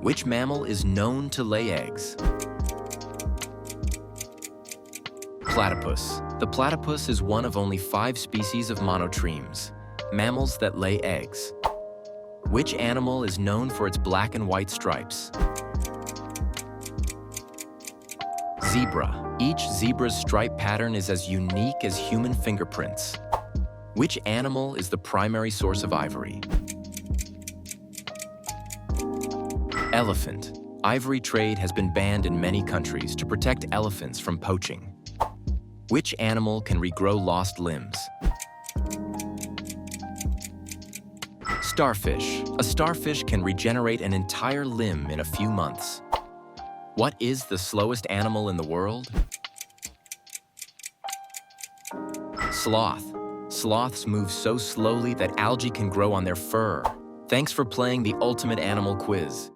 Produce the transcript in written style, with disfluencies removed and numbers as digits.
Which mammal is known to lay eggs? Platypus. The platypus is one of only 5 species of monotremes, mammals that lay eggs. Which animal is known for its black and white stripes? Zebra. Each zebra's stripe pattern is as unique as human fingerprints. Which animal is the primary source of ivory? Elephant. Ivory trade has been banned in many countries to protect elephants from poaching. Which animal can regrow lost limbs? Starfish. A starfish can regenerate an entire limb in a few months. What is the slowest animal in the world? Sloth. Sloths move so slowly that algae can grow on their fur. Thanks for playing the ultimate animal quiz.